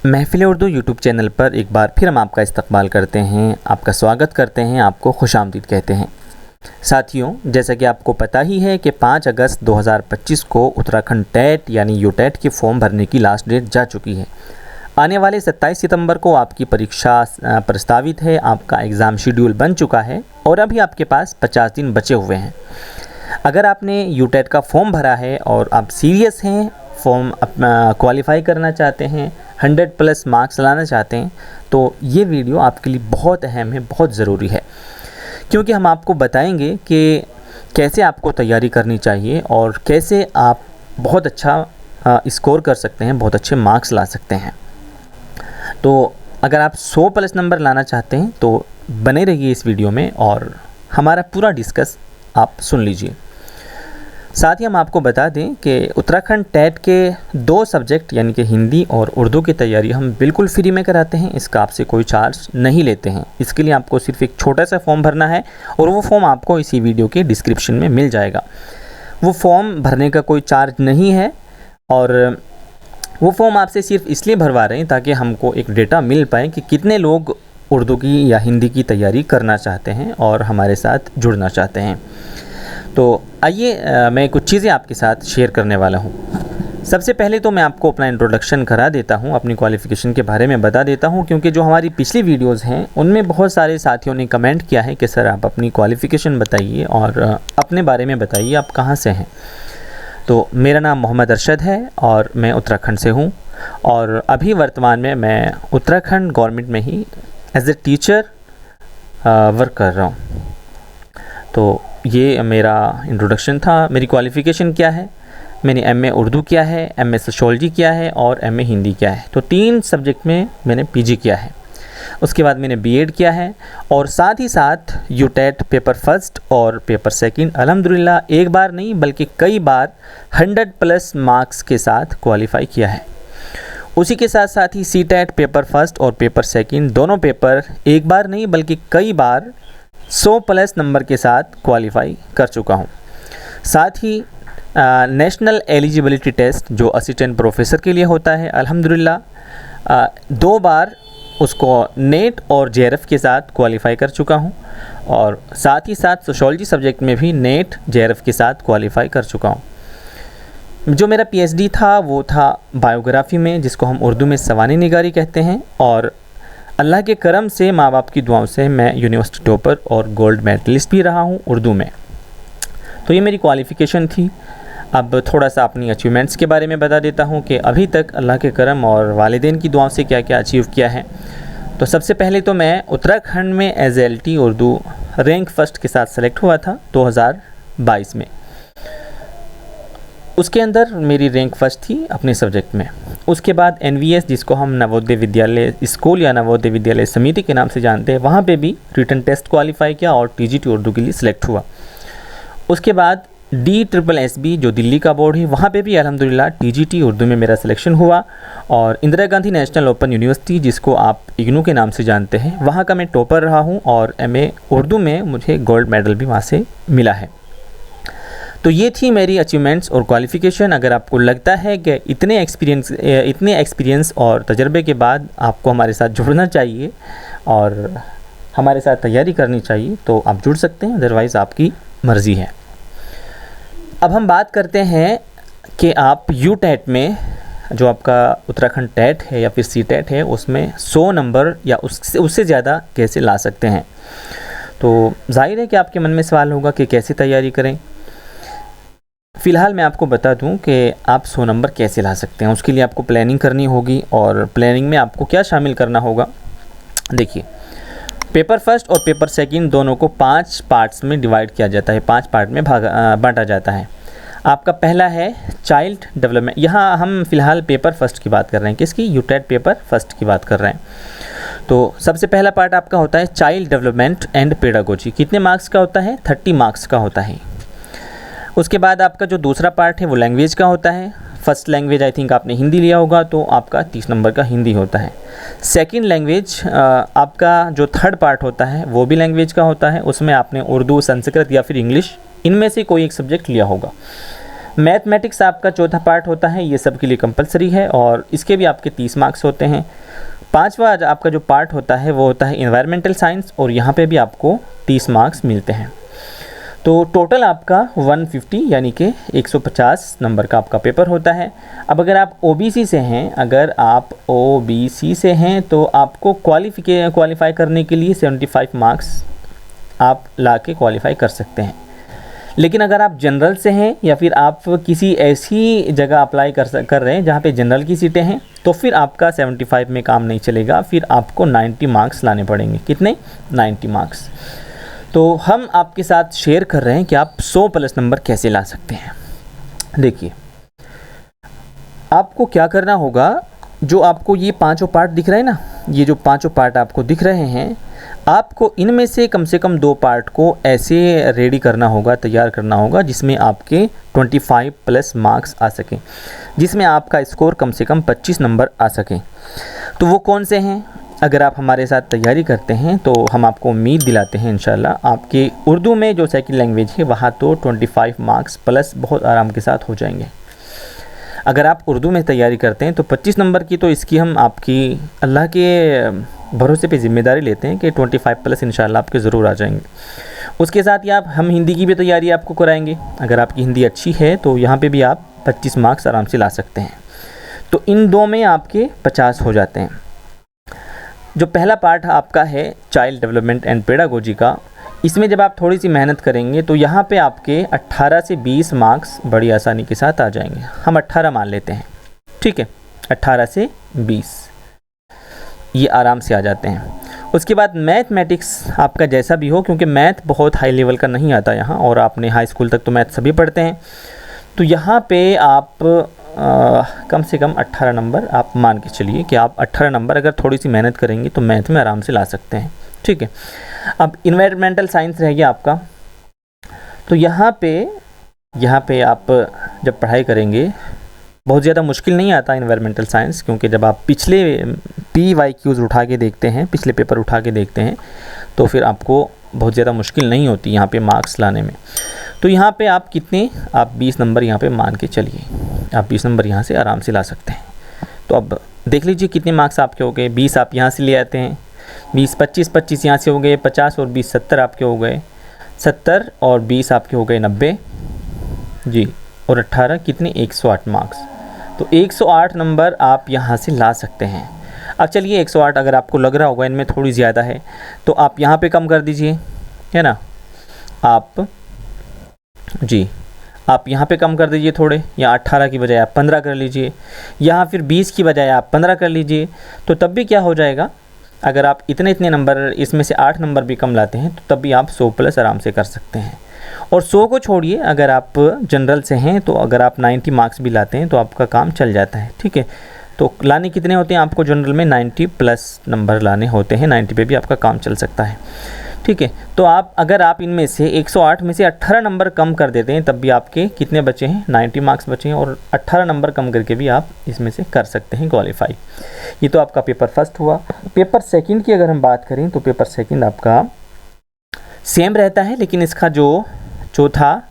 महफ़िल Urdu YouTube channel पर एक बार फिर हम आपका इस्तकबाल करते हैं, आपका स्वागत करते हैं, आपको खुशामदीद कहते हैं। साथियों, जैसा कि आपको पता ही है कि 5 अगस्त 2025 को उत्तराखंड टेट यानी यूटेट की फॉर्म भरने की लास्ट डेट जा चुकी है। आने वाले 27 सितंबर को आपकी परीक्षा प्रस्तावित है, आपका एग्ज़ाम शेड्यूल बन चुका है और अभी आपके पास 50 दिन बचे हुए हैं। अगर आपने यूटेट का फॉर्म भरा है और आप सीरियस हैं, फॉर्म क्वालिफाई करना चाहते हैं, 100+ मार्क्स लाना चाहते हैं, तो ये वीडियो आपके लिए बहुत अहम है, बहुत ज़रूरी है, क्योंकि हम आपको बताएंगे कि कैसे आपको तैयारी करनी चाहिए और कैसे आप बहुत अच्छा स्कोर कर सकते हैं, बहुत अच्छे मार्क्स ला सकते हैं। तो अगर आप 100+ नंबर लाना चाहते हैं तो बने रहिए इस वीडियो में और हमारा पूरा डिस्कस आप सुन लीजिए। साथ ही हम आपको बता दें कि उत्तराखंड टेट के 2 सब्जेक्ट यानी कि हिंदी और उर्दू की तैयारी हम बिल्कुल फ्री में कराते हैं। इसका आपसे कोई चार्ज नहीं लेते हैं। इसके लिए आपको सिर्फ एक छोटा सा फॉर्म भरना है और वो फॉर्म आपको इसी वीडियो के डिस्क्रिप्शन में मिल जाएगा। वो फॉर्म भरने का कोई चार्ज नहीं है और वो फॉर्म आपसे सिर्फ इसलिए भरवा रहे हैं ताकि हमको एक डेटा मिल पाए कि कितने लोग उर्दू की या हिंदी की तैयारी करना चाहते हैं और हमारे साथ जुड़ना चाहते हैं। तो आइए मैं कुछ चीज़ें आपके साथ शेयर करने वाला हूँ। सबसे पहले तो मैं आपको अपना इंट्रोडक्शन करा देता हूँ, अपनी क्वालिफ़िकेशन के बारे में बता देता हूँ, क्योंकि जो हमारी पिछली वीडियोज़ हैं उनमें बहुत सारे साथियों ने कमेंट किया है कि सर आप अपनी क्वालिफ़िकेशन बताइए और अपने बारे में बताइए, आप कहाँ से हैं। तो मेरा नाम मोहम्मद अरशद है और मैं उत्तराखंड से हूँ और अभी वर्तमान में मैं उत्तराखंड गवर्नमेंट में ही एज ए टीचर वर्क कर रहा हूँ। तो ये मेरा इंट्रोडक्शन था। मेरी क्वालिफ़िकेशन क्या है, मैंने एमए उर्दू किया है, एमए सोशियोलॉजी किया है और एमए हिंदी किया है। तो 3 सब्जेक्ट में मैंने पीजी किया है। उसके बाद मैंने बीएड किया है और साथ ही साथ यूटेट पेपर फर्स्ट और पेपर सेकंड अल्हम्दुलिल्लाह एक बार नहीं बल्कि कई बार 100+ मार्क्स के साथ क्वालिफ़ाई किया है। उसी के साथ साथ ही सीटेट पेपर फर्स्ट और पेपर सेकंड दोनों पेपर एक बार नहीं बल्कि कई बार 100+ नंबर के साथ क्वालिफ़ाई कर चुका हूँ। साथ ही नेशनल एलिजिबिलिटी टेस्ट जो असिस्टेंट प्रोफेसर के लिए होता है, अल्हम्दुलिल्लाह 2 बार उसको नेट और जेआरएफ के साथ क्वालिफ़ाई कर चुका हूँ और साथ ही साथ सोशियोलॉजी सब्जेक्ट में भी नेट जेआरएफ के साथ क्वालिफ़ाई कर चुका हूँ। जो मेरा पीएचडी था वो था बायोग्राफ़ी में, जिसको हम उर्दू में सवानी निगारी कहते हैं, और अल्लाह के करम से, माँ बाप की दुआओं से मैं यूनिवर्सिटी टॉपर और गोल्ड मेडलिस्ट भी रहा हूँ उर्दू में। तो ये मेरी क्वालिफ़िकेशन थी। अब थोड़ा सा अपनी अचीवमेंट्स के बारे में बता देता हूँ कि अभी तक अल्लाह के करम और वालिदैन की दुआओं से क्या क्या अचीव किया है। तो सबसे पहले तो मैं उत्तराखंड में as LT Urdu rank first के साथ सेलेक्ट हुआ था 2022 में। उसके अंदर मेरी रैंक फर्स्ट थी अपने सब्जेक्ट में। उसके बाद एनवीएस, जिसको हम नवोदय विद्यालय स्कूल या नवोदय विद्यालय समिति के नाम से जानते हैं, वहाँ पे भी रिटन टेस्ट क्वालिफ़ाई किया और टीजीटी उर्दू के लिए सिलेक्ट हुआ। उसके बाद DSSB जो दिल्ली का बोर्ड है, वहाँ पे भी अल्हम्दुलिल्लाह टीजीटी उर्दू में मेरा सिलेक्शन हुआ और Indira Gandhi national open university, जिसको आप इग्नू के नाम से जानते हैं, वहाँ का मैं टॉपर रहा हूँ और एमए उर्दू में मुझे गोल्ड मेडल भी वहाँ से मिला है। तो ये थी मेरी अचीवमेंट्स और क्वालिफ़िकेशन। अगर आपको लगता है कि इतने एक्सपीरियंस और तजर्बे के बाद आपको हमारे साथ जुड़ना चाहिए और हमारे साथ तैयारी करनी चाहिए तो आप जुड़ सकते हैं, अदरवाइज़ आपकी मर्ज़ी है। अब हम बात करते हैं कि आप यूटेट में, जो आपका उत्तराखंड टेट है या फिर सीटेट है, उसमें 100 नंबर या उससे ज़्यादा कैसे ला सकते हैं। तो जाहिर है कि आपके मन में सवाल होगा कि कैसे तैयारी करें। फ़िलहाल मैं आपको बता दूं कि आप 100 नंबर कैसे ला सकते हैं। उसके लिए आपको प्लानिंग करनी होगी और प्लानिंग में आपको क्या शामिल करना होगा। देखिए, पेपर फर्स्ट और पेपर सेकंड दोनों को 5 पार्ट्स में डिवाइड किया जाता है, 5 पार्ट में बांटा जाता है। आपका पहला है चाइल्ड डेवलपमेंट। यहाँ हम फ़िलहाल पेपर फर्स्ट की बात कर रहे हैं, किसकी, यूटेट पेपर फर्स्ट की बात कर रहे हैं। तो सबसे पहला पार्ट आपका होता है चाइल्ड डेवलपमेंट एंड पेडागोजी। कितने मार्क्स का होता है, 30 मार्क्स का होता है। उसके बाद आपका जो दूसरा पार्ट है वो लैंग्वेज का होता है। फर्स्ट लैंग्वेज आई थिंक आपने हिंदी लिया होगा, तो आपका 30 नंबर का हिंदी होता है। सेकंड लैंग्वेज आपका जो थर्ड पार्ट होता है वो भी लैंग्वेज का होता है। उसमें आपने उर्दू, संस्कृत या फिर इंग्लिश, इनमें से कोई एक सब्जेक्ट लिया होगा। मैथमेटिक्स आपका चौथा पार्ट होता है, ये सब के लिए कंपलसरी है और इसके भी आपके 30 मार्क्स होते हैं। पांचवा आपका जो पार्ट होता है वो होता है एनवायरमेंटल साइंस और यहाँ पे भी आपको 30 मार्क्स मिलते हैं। तो टोटल आपका 150 यानी कि 150 नंबर का आपका पेपर होता है। अब अगर आप ओबीसी से हैं, अगर आप ओबीसी से हैं तो आपको क्वालिफाई करने के लिए 75 मार्क्स आप ला के क्वालिफाई कर सकते हैं। लेकिन अगर आप जनरल से हैं या फिर आप किसी ऐसी जगह अप्लाई कर रहे हैं जहाँ पे जनरल की सीटें हैं तो फिर आपका 75 में काम नहीं चलेगा, फिर आपको 90 मार्क्स लाने पड़ेंगे। कितने? 90 मार्क्स। तो हम आपके साथ शेयर कर रहे हैं कि आप 100 प्लस नंबर कैसे ला सकते हैं। देखिए, आपको क्या करना होगा, जो आपको ये पांचों पार्ट दिख रहे हैं ना, ये जो पांचों पार्ट आपको दिख रहे हैं, आपको इनमें से कम 2 पार्ट को ऐसे रेडी करना होगा, तैयार करना होगा जिसमें आपके 25 प्लस मार्क्स आ सकें, जिसमें आपका स्कोर कम से कम 25 नंबर आ सकें। तो वो कौन से हैं? अगर आप हमारे साथ तैयारी करते हैं तो हम आपको उम्मीद दिलाते हैं इंशाल्लाह आपके उर्दू में जो सेकंड लैंग्वेज है वहाँ तो 25 मार्क्स प्लस बहुत आराम के साथ हो जाएंगे। अगर आप उर्दू में तैयारी करते हैं तो 25 नंबर की तो इसकी हम आपकी अल्लाह के भरोसे पे ज़िम्मेदारी लेते हैं कि 25 प्लस इंशाल्लाह आपके ज़रूर आ जाएंगे। उसके साथ ही हम हिंदी की भी तैयारी आपको कराएंगे। अगर आपकी हिंदी अच्छी है तो यहाँ पे भी आप 25 मार्क्स आराम से ला सकते हैं। तो इन दो में आपके 50 हो जाते हैं। जो पहला पार्ट आपका है चाइल्ड डेवलपमेंट एंड पेडागोजी का, इसमें जब आप थोड़ी सी मेहनत करेंगे तो यहाँ पे आपके 18 से 20 मार्क्स बड़ी आसानी के साथ आ जाएंगे। हम 18 मान लेते हैं, ठीक है, 18 से 20 ये आराम से आ जाते हैं। उसके बाद मैथमेटिक्स आपका जैसा भी हो, क्योंकि मैथ बहुत हाई लेवल का नहीं आता यहाँ और आपने हाई स्कूल तक तो मैथ सभी पढ़ते हैं, तो यहाँ पे आप कम से कम 18 नंबर आप मान के चलिए कि आप 18 नंबर अगर थोड़ी सी मेहनत करेंगे तो मैथ में आराम से ला सकते हैं, ठीक है। अब इन्वायरमेंटल साइंस रह गया आपका, तो यहाँ पे आप जब पढ़ाई करेंगे बहुत ज़्यादा मुश्किल नहीं आता इन्वायरमेंटल साइंस, क्योंकि जब आप पिछले PYQs उठा के देखते हैं, पिछले पेपर उठा के देखते हैं तो फिर आपको बहुत ज़्यादा मुश्किल नहीं होती यहाँ पे मार्क्स लाने में। तो यहाँ पे आप 20 नंबर यहाँ पे मान के चलिए, आप 20 नंबर यहाँ से आराम से ला सकते हैं। तो अब देख लीजिए कितने मार्क्स आपके हो गए। 20 आप यहाँ से ले आते हैं, 20 25 यहाँ से हो गए 50 और 20 70 आपके हो गए, 70 और 20 आपके हो गए 90 जी, और 18 कितने 108 मार्क्स। तो 108 नंबर आप यहाँ से ला सकते हैं। अब चलिए 108 अगर आपको लग रहा होगा इनमें थोड़ी ज़्यादा है तो आप यहाँ पे कम कर दीजिए, है ना, आप यहाँ पे कम कर दीजिए थोड़े, या 18 की बजाय आप 15 कर लीजिए, यहाँ फिर 20 की बजाय आप 15 कर लीजिए। तो तब भी क्या हो जाएगा, अगर आप इतने नंबर इसमें से 8 नंबर भी कम लाते हैं तो तब भी आप 100 प्लस आराम से कर सकते हैं। और 100 को छोड़िए, अगर आप जनरल से हैं तो अगर आप 90 मार्क्स भी लाते हैं तो आपका काम चल जाता है, ठीक है। तो लाने कितने होते हैं आपको जनरल में? 90 प्लस नंबर लाने होते हैं, 90 पे भी आपका काम चल सकता है, ठीक है। तो अगर आप इनमें से 108 में से 18 नंबर कम कर देते हैं तब भी आपके कितने बचे हैं? 90 मार्क्स बचे हैं, और 18 नंबर कम करके भी आप इसमें से कर सकते हैं क्वालिफाई। ये तो आपका पेपर फर्स्ट हुआ। पेपर सेकंड की अगर हम बात करें तो पेपर सेकंड आपका सेम रहता है, लेकिन इसका जो चौथा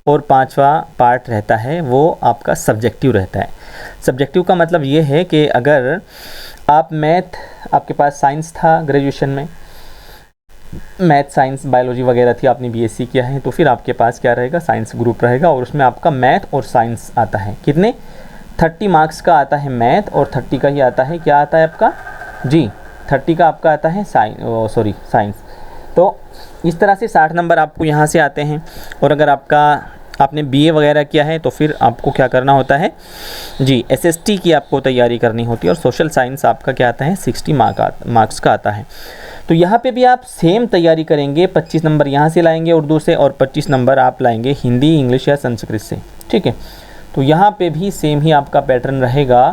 और पांचवा पार्ट रहता है वो आपका सब्जेक्टिव रहता है। सब्जेक्टिव का मतलब ये है कि अगर आप मैथ, आपके पास साइंस था ग्रेजुएशन में, मैथ साइंस बायोलॉजी वगैरह थी, आपने BSc किया है, तो फिर आपके पास क्या रहेगा? साइंस ग्रुप रहेगा और उसमें आपका मैथ और साइंस आता है। कितने? 30 मार्क्स का आता है मैथ और 30 का ही आता है, क्या आता है आपका जी, 30 का आपका आता है साइंस। तो इस तरह से 60 नंबर आपको यहाँ से आते हैं। और अगर आपने BA वगैरह किया है तो फिर आपको क्या करना होता है जी, SST की आपको तैयारी करनी होती है, और सोशल साइंस आपका क्या आता है? 60 मार्क्स का आता है। तो यहाँ पे भी आप सेम तैयारी करेंगे, 25 नंबर यहाँ से लाएंगे उर्दू से और 25 नंबर आप लाएंगे हिंदी, इंग्लिश या संस्कृत से, ठीक है। तो यहाँ पे भी सेम ही आपका पैटर्न रहेगा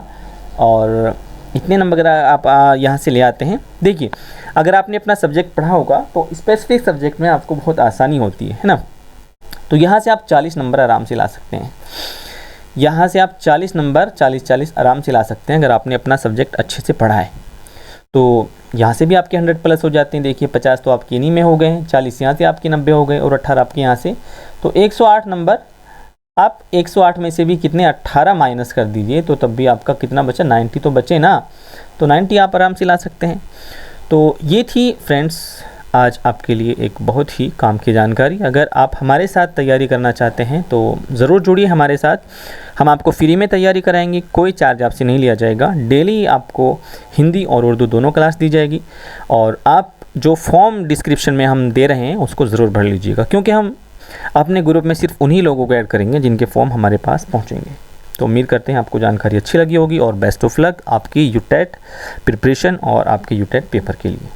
और इतने नंबर आप यहाँ से ले आते हैं। देखिए, अगर आपने अपना सब्जेक्ट पढ़ा होगा तो स्पेसिफिक सब्जेक्ट में आपको बहुत आसानी होती है ना। तो यहाँ से आप 40 नंबर आराम से ला सकते हैं, यहाँ से आप 40 नंबर 40 आराम से ला सकते हैं अगर आपने अपना सब्जेक्ट अच्छे से पढ़ा है। तो यहाँ से भी आपके 100 प्लस हो जाते हैं। देखिए 50 तो आपके इन्हीं में हो गए हैं, 40 यहाँ से आपके 90 हो गए और 18 आपके यहाँ से। तो 108 नंबर आप 108 में से भी कितने 18 माइनस कर दीजिए तो तब भी आपका कितना बचा, 90 तो बचे ना, तो 90 आप आराम से ला सकते हैं। तो ये थी फ्रेंड्स आज आपके लिए एक बहुत ही काम की जानकारी। अगर आप हमारे साथ तैयारी करना चाहते हैं तो ज़रूर जुड़िए हमारे साथ। हम आपको फ्री में तैयारी कराएंगे, कोई चार्ज आपसे नहीं लिया जाएगा। डेली आपको हिंदी और उर्दू दोनों क्लास दी जाएगी और आप जो फॉर्म डिस्क्रिप्शन में हम दे रहे हैं उसको ज़रूर भर लीजिएगा, क्योंकि हम अपने ग्रुप में सिर्फ उन्हीं लोगों को ऐड करेंगे जिनके फॉर्म हमारे पास पहुँचेंगे। तो उम्मीद करते हैं आपको जानकारी अच्छी लगी होगी और बेस्ट ऑफ लक आपकी यूटेट प्रिपरेशन और आपके यूटेट पेपर के लिए।